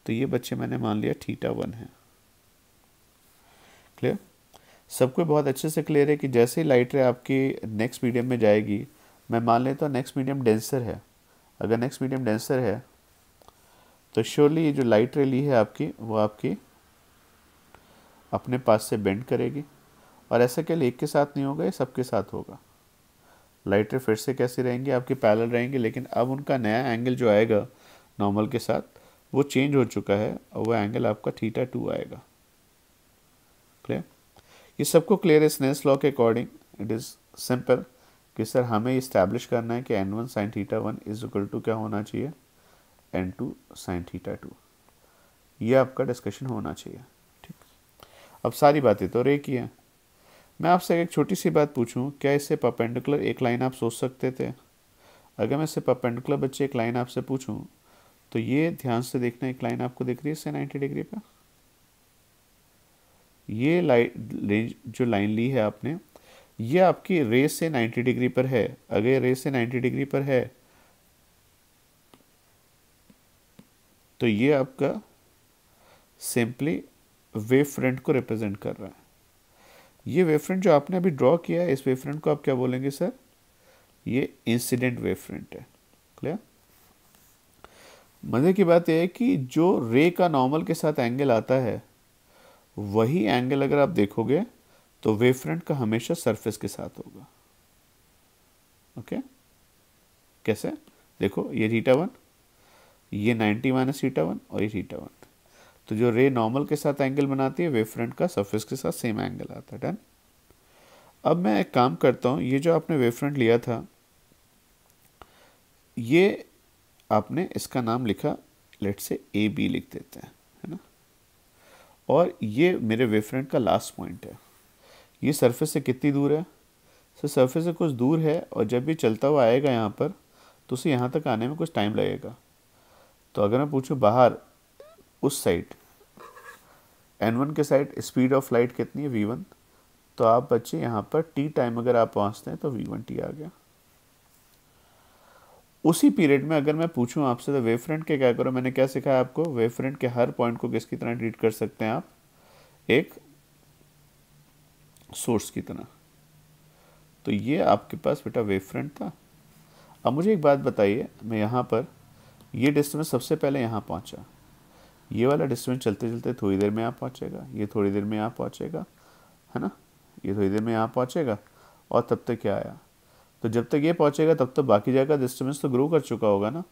तो ये बच्चे मैंने मान लिया θ1 है। क्लियर? सबको बहुत अच्छे से क्लियर है कि जैसे ही लाइट रे आपकी नेक्स्ट मीडियम में जाएगी, मैं मान लेता हूँ नेक्स्ट मीडियम डेंसर है। अगर नेक्स्ट मीडियम डेंसर है तो श्योरली ये जो लाइट रे ली है आपकी, वो आपकी अपने पास से बेंड करेगी। और ऐसा केवल एक के साथ नहीं होगा, ये सबके साथ होगा। लाइट रे फिर से कैसी रहेंगी, आपकी पैरेलल रहेंगी, लेकिन अब उनका नया एंगल जो आएगा नॉर्मल के साथ, वो चेंज हो चुका है और वो एंगल आपका θ2 आएगा। क्लियर? ये सबको क्लियर है स्नेल्स लॉ के अकॉर्डिंग। इट इज़ सिंपल कि सर हमें इस्टेब्लिश करना है कि n1 sin θ1 is equal to क्या होना चाहिए, n2 sin θ2। ये आपका डिस्कशन होना चाहिए, ठीक। अब सारी बातें तो रे की हैं। मैं आपसे एक छोटी सी बात पूछूं, क्या इससे परपेंडिकुलर एक लाइन आप सोच सकते थे? अगर मैं इससे परपेंडिकुलर बच्चे एक लाइन आपसे पूछूं, तो ये ध्यान से देखना, एक लाइन आपको दिख रही है इससे 90 डिग्री पर। ये लाइन जो लाइन ली है आपने, ये आपकी रे से 90 डिग्री पर है। अगर रे से 90 डिग्री पर है तो ये आपका सिंपली वेव फ्रंट को रिप्रेजेंट कर रहा है। ये वेव फ्रंट जो आपने अभी ड्रॉ किया है, इस वेव फ्रंट को आप क्या बोलेंगे सर? ये इंसिडेंट वेव फ्रंट है। क्लियर? मजे की बात यह है कि जो रे का नॉर्मल के साथ एंगल आता है, वही एंगल अगर आप देखोगे तो वेव फ्रंट का हमेशा सरफेस के साथ होगा। ओके? कैसे? देखो, ये θ1, ये 90 माइनस θ1 और ये θ1। तो जो रे नॉर्मल के साथ एंगल बनाती है, वेव फ्रंट का सरफेस के साथ सेम एंगल आता है। डन? अब मैं एक काम करता हूँ, ये जो आपने वेव फ्रंट लिया था, ये आपने इसका नाम लिखा, लेट से ए बी लिख देते हैं, है ना। और ये मेरे वेव फ्रंट का लास्ट पॉइंट है। ये सरफेस से कितनी दूर है? सर सरफेस से कुछ दूर है, और जब भी चलता हुआ आएगा यहाँ पर, तो उसे यहाँ तक आने में कुछ टाइम लगेगा। तो अगर मैं पूछूँ बाहर उस साइड, n1 के साइड स्पीड ऑफ लाइट कितनी है, v1, तो आप बच्चे यहाँ पर t टाइम अगर आप पहुँचते हैं तो v1t आ गया। उसी पीरियड में अगर मैं पूछूं आपसे तो वेव फ्रंट के क्या करो, मैंने क्या सिखाया आपको? वेव फ्रंट के हर पॉइंट को किसकी तरह ट्रीट कर सकते हैं आप? एक सोर्स की तरह। तो ये आपके पास बेटा वेव फ्रंट था। अब मुझे एक बात बताइए, मैं यहाँ पर ये डिस्टेंस सबसे पहले यहाँ पहुँचा, ये वाला डिस्टेंस चलते चलते थोड़ी देर में यहाँ पहुँचेगा, ये थोड़ी देर में यहाँ पहुँचेगा, है ना, ये थोड़ी देर में यहाँ पहुँचेगा, और तब तक क्या आया? तो जब तक ये पहुँचेगा तब तक बाकी जगह का डिस्टेंस तो ग्रो कर चुका होगा ना।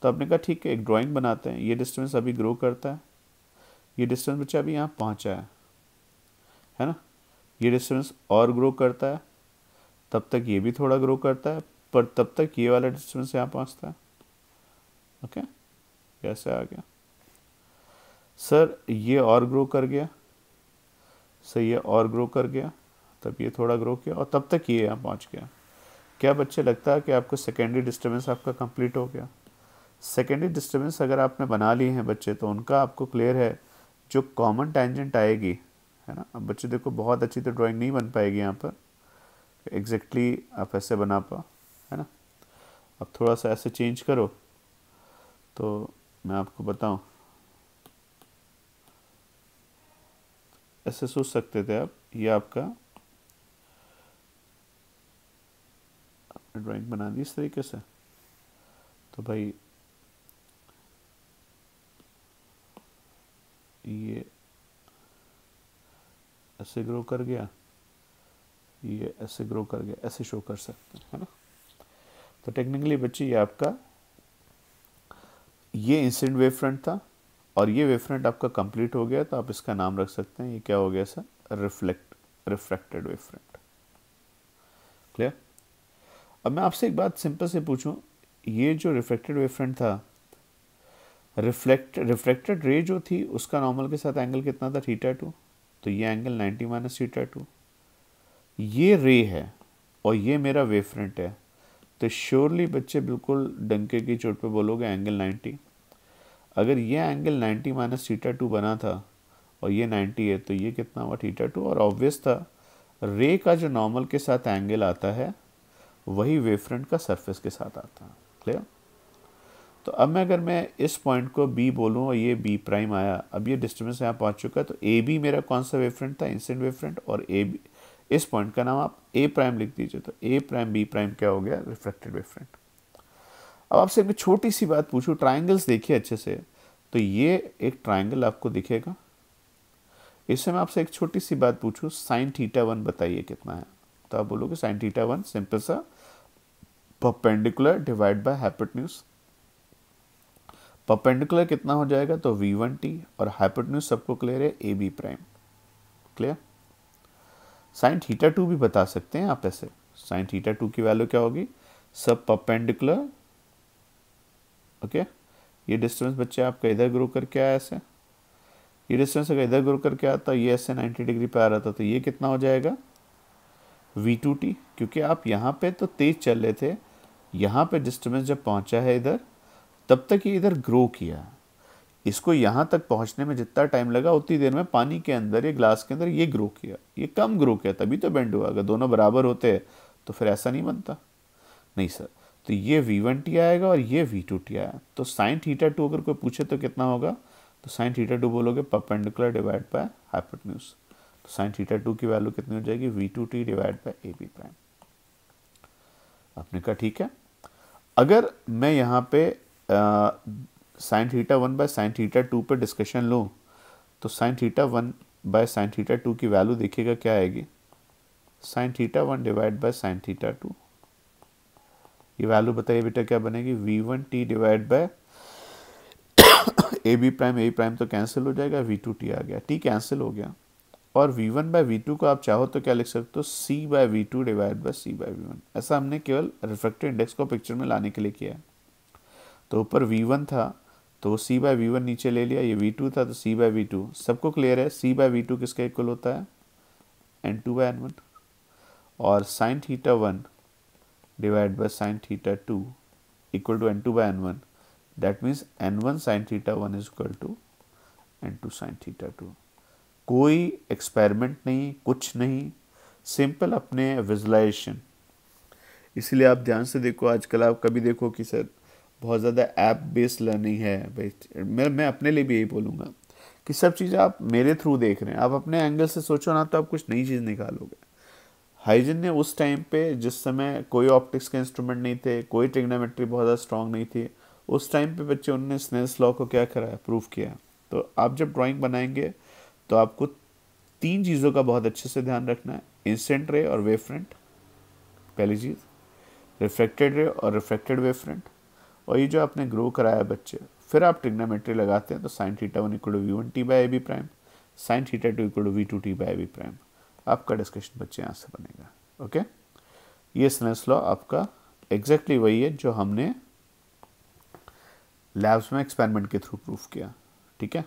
तो आपने कहा ठीक है, एक ड्राइंग बनाते हैं। ये डिस्टेंस अभी ग्रो करता है, ये डिस्टेंस बच्चा अभी यहाँ पहुँचा है ना। ये डिस्टेंस और ग्रो करता है, तब तक ये भी थोड़ा ग्रो करता है, पर तब तक ये वाला डिस्टेंस यहाँ पहुँचता है। ओके, कैसे आ गया सर? ये और ग्रो कर गया सर, ये और ग्रो कर गया, तब ये थोड़ा ग्रो किया, और तब तक ये यहाँ पहुँच गया। क्या बच्चे लगता है कि आपको सेकेंडरी डिस्टर्बेंस आपका कंप्लीट हो गया? सेकेंडरी डिस्टर्बेंस अगर आपने बना ली हैं बच्चे, तो उनका आपको क्लियर है, जो कॉमन टेंजेंट आएगी, है ना। अब बच्चे देखो, बहुत अच्छी तो ड्राइंग नहीं बन पाएगी यहाँ पर एग्जैक्टली आप ऐसे बना पाओ, है ना। अब थोड़ा सा ऐसे चेंज करो, तो मैं आपको बताऊं, ऐसे सोच सकते थे आप, ये आपका ड्राइंग बना दी इस तरीके से। तो भाई ये ऐसे ग्रो कर गया, ये ऐसे ग्रो कर गया, ऐसे शो कर सकते हैं, है ना। तो टेक्निकली बच्चे ये आपका ये इंसिडेंट वेव फ्रंट था और ये वेव फ्रंट आपका कंप्लीट हो गया, तो आप इसका नाम रख सकते हैं, ये क्या हो गया sir, reflected wave front. Clear. अब मैं आपसे एक बात सिंपल से पूछूं, ये जो रिफ्लेक्टेड वेव फ्रंट था, रिफ्लेक्टेड रे जो थी उसका नॉर्मल के साथ एंगल कितना था, θ2, तो ये एंगल 90 माइनस θ2। ये रे है और ये मेरा वेव फ्रंट है, तो श्योरली बच्चे बिल्कुल डंके की चोट पे बोलोगे एंगल 90। अगर ये एंगल 90 माइनस θ2 बना था और ये 90 है, तो ये कितना हुआ, θ2। और ऑब्वियस था रे का जो नॉर्मल के साथ एंगल आता है वही वेव फ्रंट का सरफेस के साथ आता है। क्लियर। तो अब अगर मैं इस पॉइंट को बी बोलूँ और ये बी प्राइम आया, अब ये डिस्टर्बेंस यहाँ पहुँच चुका है, तो ए बी मेरा कौन सा वेव फ्रंट था, इंसिडेंट वेव फ्रंट, और ए बी इस पॉइंट का नाम आप ए प्राइम लिख दीजिए, तो ए प्राइम बी प्राइम क्या हो गया, रिफ्लेक्टेड वेव फ्रंट। अब आपसे एक छोटी सी बात पूछूं, ट्राइंगल्स देखिए अच्छे से, तो ये एक ट्राइंगल आपको दिखेगा, इससे मैं आपसे एक छोटी सी बात पूछूं, साइन θ1 बताइए कितना है, तो आप बोलोगे साइन θ1 सिंपल सा perpendicular divide by hypotenuse. Perpendicular कितना हो जाएगा, तो v1t, और हाइपोटेन्यूज सबको क्लियर है, A B prime. Clear. Sine θ2 भी बता सकते हैं आप ऐसे, साइन θ2 की वैल्यू क्या होगी, सब परपेंडिकुलर। ओके, ये डिस्टेंस बच्चे आपका इधर ग्रो करके आया ऐसे, ये डिस्टेंस अगर इधर ग्रो करके आता, ये ऐसे 90 डिग्री पे आ रहा था, तो ये कितना हो जाएगा, v2t, क्योंकि आप यहाँ पे तो तेज चल रहे थे, यहाँ पे डिस्टर्बेंस जब पहुँचा है इधर, तब तक ये इधर ग्रो किया, इसको यहाँ तक पहुँचने में जितना टाइम लगा उतनी देर में पानी के अंदर, ये ग्लास के अंदर ये ग्रो किया, ये कम ग्रो किया, तभी तो बेंड हुआ। अगर दोनों बराबर होते तो फिर ऐसा नहीं बनता, नहीं सर। तो ये v1t आएगा और ये v2t आया, तो साइन θ2 अगर कोई पूछे तो कितना होगा, तो साइन θ2 बोलोगे परपेंडिकुलर डिवाइड बाय हाइपोटेन्यूज, तो साइन θ2 की वैल्यू कितनी हो जाएगी, v2t divide by A B prime. आपने कहा ठीक है। अगर मैं यहाँ पे साइन θ1 बाय साइन θ2 पे डिस्कशन लूँ, तो साइन θ1 बाय साइन θ2 की वैल्यू देखिएगा क्या आएगी, साइन θ1 डिवाइड बाय साइन θ2, ये वैल्यू बताइए बेटा क्या बनेगी, v1t divide by A B prime तो कैंसिल हो जाएगा, v2t आ गया, t कैंसिल हो गया, और v1 बाय v2 को आप चाहो तो क्या लिख सकते हो, c by v2 divide by c by v1। ऐसा हमने केवल रिफ्रैक्टिव इंडेक्स को पिक्चर में लाने के लिए किया है। तो ऊपर v1 था तो c बाय v1 नीचे ले लिया, ये v2 था तो c बाय v2, सबको क्लियर है, c बाय v2 किसका इक्वल होता है, n2 बाय n1, और sine θ1 divide by sine θ2 equal to n2 by n1, that means n1 sine θ1 is equal to n2 sine θ2। कोई एक्सपेरिमेंट नहीं, कुछ नहीं, सिंपल अपने विजुलाइजेशन। इसलिए आप ध्यान से देखो, आजकल आप कभी देखो कि सर बहुत ज़्यादा ऐप बेस्ड लर्निंग है भाई, मैं अपने लिए भी यही बोलूँगा कि सब चीज़ें आप मेरे थ्रू देख रहे हैं, आप अपने एंगल से सोचो ना, तो आप कुछ नई चीज़ निकालोगे। हाइजन ने उस टाइम पे, जिस समय कोई ऑप्टिक्स के इंस्ट्रूमेंट नहीं थे, कोई ट्रिग्नोमेट्री बहुत ज़्यादा स्ट्रांग नहीं थी, उस टाइम पे बच्चे उन्होंने स्नेल्स लॉ को क्या करा, प्रूव किया। तो आप जब ड्राइंग बनाएंगे तो आपको तीन चीज़ों का बहुत अच्छे से ध्यान रखना है, इंसिडेंट रे और वेव फ्रंट, पहली चीज़, रिफ्लेक्टेड रे और रिफ्लेक्टेड वेव फ्रंट, और ये जो आपने ग्रो कराया बच्चे, फिर आप ट्रिग्नोमेट्री लगाते हैं, तो sine θ1 equal to v1t by A B prime, sine θ2 equal to v2t by A B prime. आपका डिस्कशन बच्चे यहाँ से बनेगा। ओके, ये स्नेल्स लॉ आपका एग्जैक्टली वही है जो हमने लैब्स में एक्सपेरिमेंट के थ्रू प्रूफ किया। ठीक है,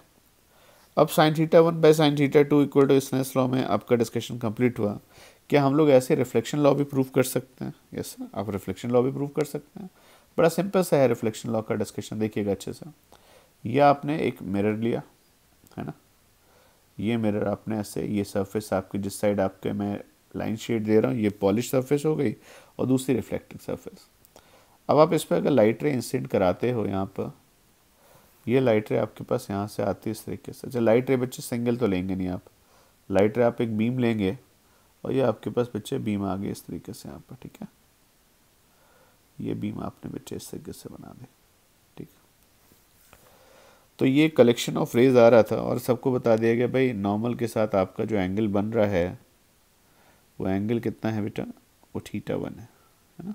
अब sine θ1 by sine θ2 equal to Snell's law में आपका डिस्कशन कंप्लीट हुआ। क्या हम लोग ऐसे रिफ्लेक्शन लॉ भी प्रूफ कर सकते हैं? यस सर, आप रिफ्लेक्शन लॉ भी प्रूफ कर सकते हैं। बड़ा सिंपल सा है रिफ्लेक्शन लॉ का डिस्कशन, देखिएगा अच्छे से। ये आपने एक मिरर लिया है ना, ये मिरर आपने ऐसे, ये सरफेस आपकी जिस साइड आपके मैं लाइन शेड दे रहा हूँ, ये पॉलिश सरफेस हो गई और दूसरी रिफ्लेक्टेड सरफेस। अब आप इस पर अगर लाइट रे इंसिडेंट कराते हो, यहाँ पर ये लाइट रे आपके पास यहाँ से आती है इस तरीके से। अच्छा, लाइट रे बच्चे सिंगल तो लेंगे नहीं आप, लाइट रे आप एक बीम लेंगे, और ये आपके पास बच्चे बीम आ गए इस तरीके से यहाँ पर। ठीक है, ये बीम आपने बच्चे इस तरीके से बना दे। ठीक, तो ये कलेक्शन ऑफ रेज आ रहा था और सबको बता दिया गया भाई नॉर्मल के साथ आपका जो एंगल बन रहा है वो एंगल कितना है बेटा, वो θ1 है ना।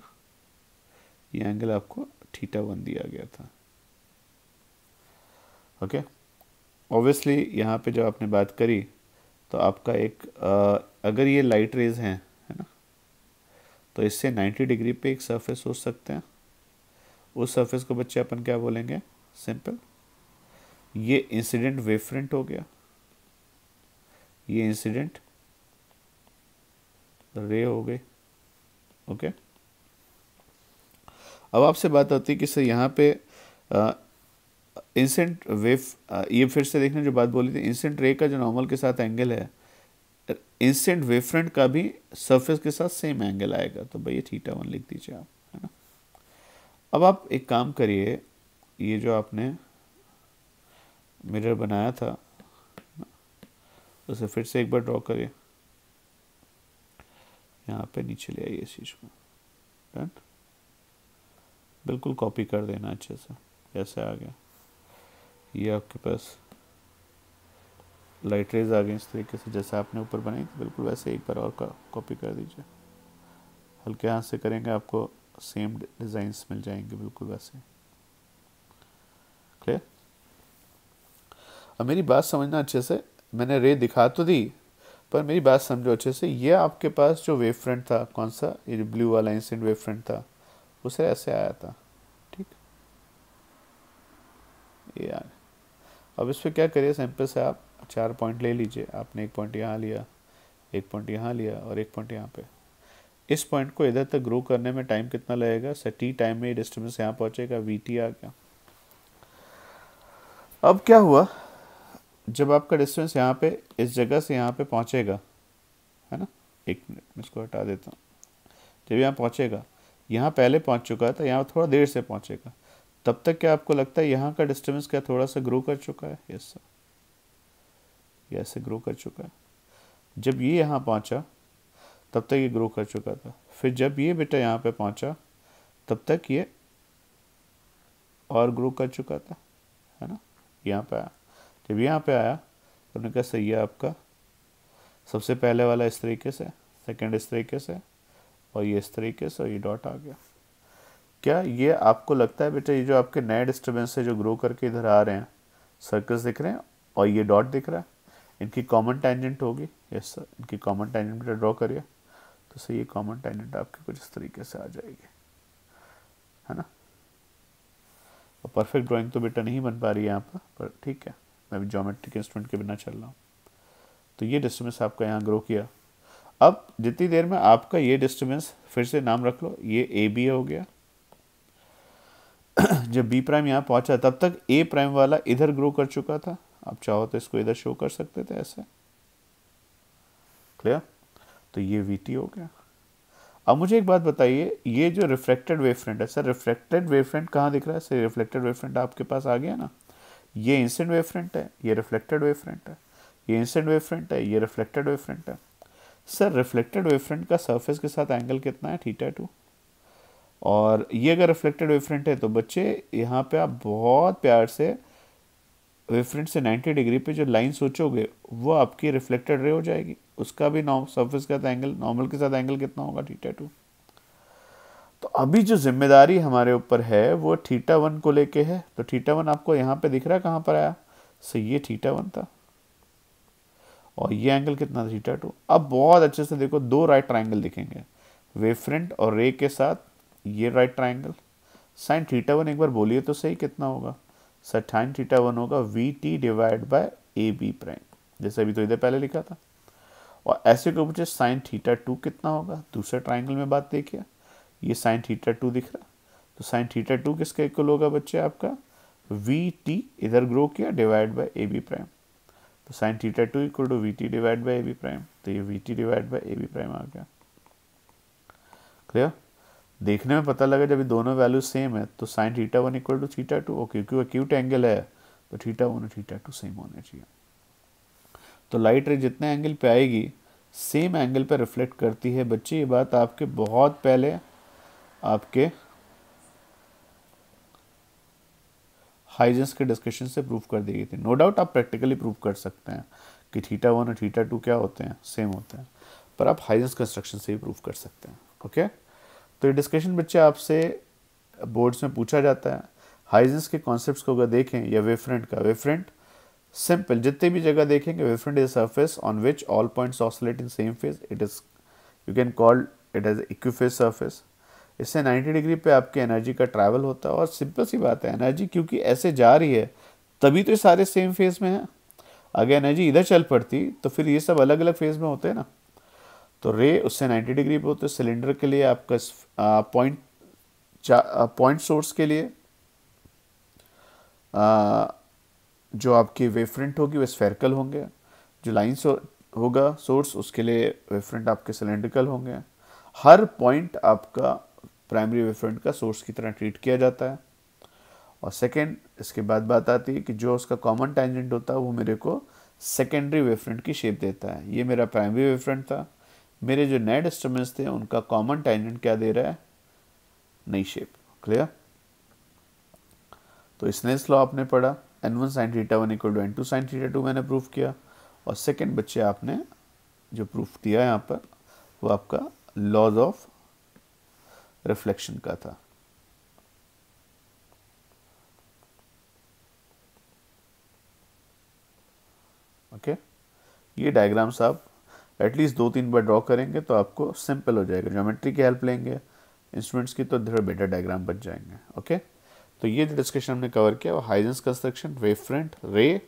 ये एंगल आपको θ1 दिया गया था। ओके, ऑब्वियसली यहाँ पे जब आपने बात करी तो आपका एक अगर ये लाइट रेज हैं, है ना, तो इससे 90 डिग्री पे एक सरफेस सोच सकते हैं। उस सरफेस को बच्चे अपन क्या बोलेंगे, सिंपल, ये इंसिडेंट वेव फ्रंट हो गया, ये इंसिडेंट रे हो गई। ओके, अब आपसे बात आती है कि सर यहाँ पे इंसिडेंट वेव, ये फिर से देखना जो बात बोली थी, इंसिडेंट रे का जो नॉर्मल के साथ एंगल है, इंसिडेंट वेव फ्रंट का भी सरफेस के साथ सेम एंगल आएगा, तो भाई ये θ1 लिख दीजिए आप, है ना। अब आप एक काम करिए, ये जो आपने मिरर बनाया था उसे फिर से एक बार ड्रॉ करिए, यहाँ पे नीचे ले आइए इस चीज़ को, डन, बिल्कुल कॉपी कर देना अच्छे से, कैसे आ गया, ये आपके पास लाइट रेज आ गई इस तरीके से जैसे आपने ऊपर बनाई थी, बिल्कुल वैसे एक बार और कॉपी कर दीजिए, हल्के हाथ से करेंगे आपको सेम डिज़ाइंस मिल जाएंगे बिल्कुल वैसे। क्लियर? अब मेरी बात समझना अच्छे से, मैंने रे दिखा तो दी पर मेरी बात समझो अच्छे से। ये आपके पास जो वेव फ्रंट था, कौन सा, ये जो ब्लू वाला इंसिडेंट वेव फ्रंट था, उसे ऐसे आया था, ठीक, ये आ, अब इस पर क्या करिए, सैंपल से आप 4 पॉइंट ले लीजिए, आपने एक पॉइंट यहाँ लिया, एक पॉइंट यहाँ लिया और एक पॉइंट यहाँ पे। इस पॉइंट को इधर तक ग्रो करने में टाइम कितना लगेगा, सर टी टाइम में डिस्टेंस यहाँ पहुँचेगा, वी टी आ गया। अब क्या हुआ, जब आपका डिस्टेंस यहाँ पे इस जगह से यहाँ पे पहुँचेगा, है ना, एक मिनट मैं इसको हटा देता हूँ, जब यहाँ पहुँचेगा, यहाँ पहले पहुँच चुका था, यहाँ थोड़ा देर से पहुँचेगा, तब तक क्या आपको लगता है यहाँ का डिस्टेंस क्या थोड़ा सा ग्रो कर चुका है, यस सर, ये ऐसे ग्रो कर चुका है। जब ये यहाँ पहुँचा तब तक ये ग्रो कर चुका था, फिर जब ये बेटा यहाँ पे पहुँचा तब तक ये और ग्रो कर चुका था, है ना, यहाँ पे आया, जब यहाँ पे आया तो हमने कहा सही है आपका, सबसे पहले वाला इस तरीके से, सेकंड इस तरीके से, और ये इस तरीके से, और ये डॉट आ गया। क्या ये आपको लगता है बेटा, ये जो आपके नए डिस्टर्बेंस है जो ग्रो करके इधर आ रहे हैं, सर्कल्स दिख रहे हैं और ये डॉट दिख रहा है, इनकी कॉमन टेंजेंट होगी, यस सर, इनकी कॉमन टेंजेंट बेटा ड्रॉ करिए, तो सही ये कॉमन टेंजेंट आपकी कुछ इस तरीके से आ जाएगी, है ना। और परफेक्ट ड्राइंग तो बेटा नहीं बन पा रही है यहाँ पर ठीक है, मैं भी ज्योमेट्रिक इंस्ट्रूमेंट के बिना चल रहा हूँ। तो ये डिस्टर्बेंस आपका यहाँ ग्रो किया। अब जितनी देर में आपका ये डिस्टर्बेंस, फिर से नाम रख लो, ये ए बी हो गया, जब बी प्राइम यहाँ पहुँचा तब तक ए प्राइम वाला इधर ग्रो कर चुका था, आप चाहो तो इसको इधर शो कर सकते थे ऐसे, क्लियर। तो ये वी टी हो गया। अब मुझे एक बात बताइए, ये जो रिफ्लेक्टेड वेव फ्रंट है, सर रिफ्लेक्टेड वेव फ्रंट कहाँ दिख रहा है, सर रिफ्लेक्टेड वेव फ्रंट आपके पास आ गया ना, ये इंसिडेंट वेव फ्रंट है, ये रिफ्लेक्टेड वेव फ्रंट है, ये इंसिडेंट वेव फ्रंट है, ये रिफ्लेक्टेड वेव फ्रंट है। सर रिफ्लेक्टेड वेव फ्रंट का सरफेस के साथ एंगल कितना है, θ2, और ये अगर रिफ्लेक्टेड वेव फ्रंट है तो बच्चे यहाँ पे आप बहुत प्यार से वेव फ्रंट से 90 डिग्री पे जो लाइन सोचोगे वो आपकी रिफ्लेक्टेड रे हो जाएगी, उसका भी सरफेस का एंगल नॉर्मल के साथ एंगल कितना होगा, θ2। तो अभी जो जिम्मेदारी हमारे ऊपर है वो θ1 को लेके है, तो θ1 आपको यहाँ पे दिख रहा है कहाँ पर आया, सो ये θ1 था और ये एंगल कितना था, θ2। अब बहुत अच्छे से देखो, दो राइट ट्राइंगल दिखेंगे, वेव फ्रंट और रे के साथ ये राइट ट्राइंगल, साइन θ1 एक बार बोलिए तो सही कितना होगा, सर साइन θ1 होगा V T divide by A B prime, जैसे अभी तो इधर पहले लिखा था। और ऐसे को पूछे साइन θ2 कितना होगा, दूसरे ट्राइंगल में बात देखिए, ये साइन θ2 दिख रहा है, तो साइन θ2 किसके इक्वल होगा बच्चे, आपका वी टी इधर ग्रो किया divide by A B prime, तो sine θ2 equal to V T divide by A B prime, तो ये V T divide by A B prime आ गया, क्लियर। देखने में पता लगा जब ये दोनों वैल्यू सेम है तो साइन θ1 इक्वल टू θ2, ओके, क्योंकि एक्यूट एंगल है तो θ1 और θ2 सेम होने चाहिए। तो लाइट रे जितने एंगल पे आएगी सेम एंगल पे रिफ्लेक्ट करती है बच्चे, ये बात आपके बहुत पहले आपके हाइजेंस के डिस्कशन से प्रूव कर दी गई थी। नो डाउट आप प्रैक्टिकली प्रूव कर सकते हैं कि थीटा 1 और थीटा 2 क्या होते हैं, सेम होते हैं, पर आप हाइजेंस कंस्ट्रक्शन से ही प्रूव कर सकते हैं। ओके, तो ये डिस्कशन बच्चे आपसे बोर्ड्स में पूछा जाता है। हाइजेंस के कॉन्सेप्ट्स को अगर देखें या वेवफ्रंट का, वेवफ्रंट सिंपल, जितने भी जगह देखेंगे wavefront is surface on which all points oscillate in same phase, it is you can call it as equiphase surface. इससे 90 डिग्री पे आपकी एनर्जी का ट्रैवल होता है, और सिंपल सी बात है, एनर्जी क्योंकि ऐसे जा रही है तभी तो ये सारे सेम फेज में हैं। अगर एनर्जी इधर चल पड़ती तो फिर ये सब अलग अलग फेज में होते हैं ना। तो रे उससे 90 डिग्री पे होते हैं। सिलेंडर के लिए आपका पॉइंट सोर्स के लिए जो आपकी वेवफ्रंट होगी वो स्फेरिकल होंगे, जो लाइन होगा सोर्स उसके लिए वेवफ्रंट आपके सिलेंड्रिकल होंगे। हर पॉइंट आपका प्राइमरी वेवफ्रंट का सोर्स की तरह ट्रीट किया जाता है। और सेकेंड, इसके बाद बात आती है कि जो उसका कॉमन टेंजेंट होता है वो मेरे को सेकेंडरी वेवफ्रंट की शेप देता है। ये मेरा प्राइमरी वेवफ्रंट था, मेरे जो नेट डिस्टर्बेंस थे उनका कॉमन टेंजेंट क्या दे रहा है, नई शेप। क्लियर? तो स्नेल्स लॉ आपने पढ़ा, n1 sin theta 1 equal to n2 sin theta 2 मैंने प्रूफ किया। और सेकेंड बच्चे आपने जो प्रूफ दिया यहाँ पर वो आपका लॉज ऑफ रिफ्लेक्शन का था। ओके, ये डायग्राम्स आप एटलीस्ट 2-3 बार ड्रॉ करेंगे तो आपको सिंपल हो जाएगा। ज्योमेट्री की हेल्प लेंगे इंस्ट्रूमेंट्स की तो थोड़े बेटर डायग्राम बच जाएंगे। ओके, तो ये जो डिस्कशन हमने कवर किया वो हाइजेंस कंस्ट्रक्शन, वेवफ्रंट, रे,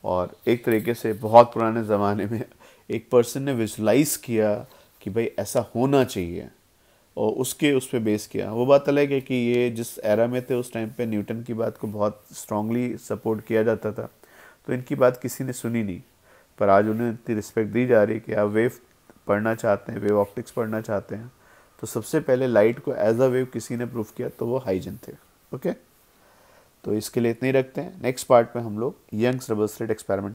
और एक तरीके से बहुत पुराने ज़माने में एक पर्सन ने विजुलाइज किया कि भाई ऐसा होना चाहिए और उसके उस पर बेस किया। वो बात अलग है कि ये जिस एरा में थे उस टाइम पे न्यूटन की बात को बहुत स्ट्रांगली सपोर्ट किया जाता था, तो इनकी बात किसी ने सुनी नहीं। पर आज उन्हें इतनी रिस्पेक्ट दी जा रही है कि आप वेव पढ़ना चाहते हैं, वेव ऑप्टिक्स पढ़ना चाहते हैं, तो सबसे पहले लाइट को एज अ वेव किसी ने प्रूफ किया तो वो हाइजन थे। ओके, तो इसके लिए इतने ही रखते हैं। नेक्स्ट पार्ट में हम लोग यंग्स डबल स्लिट एक्सपेरिमेंट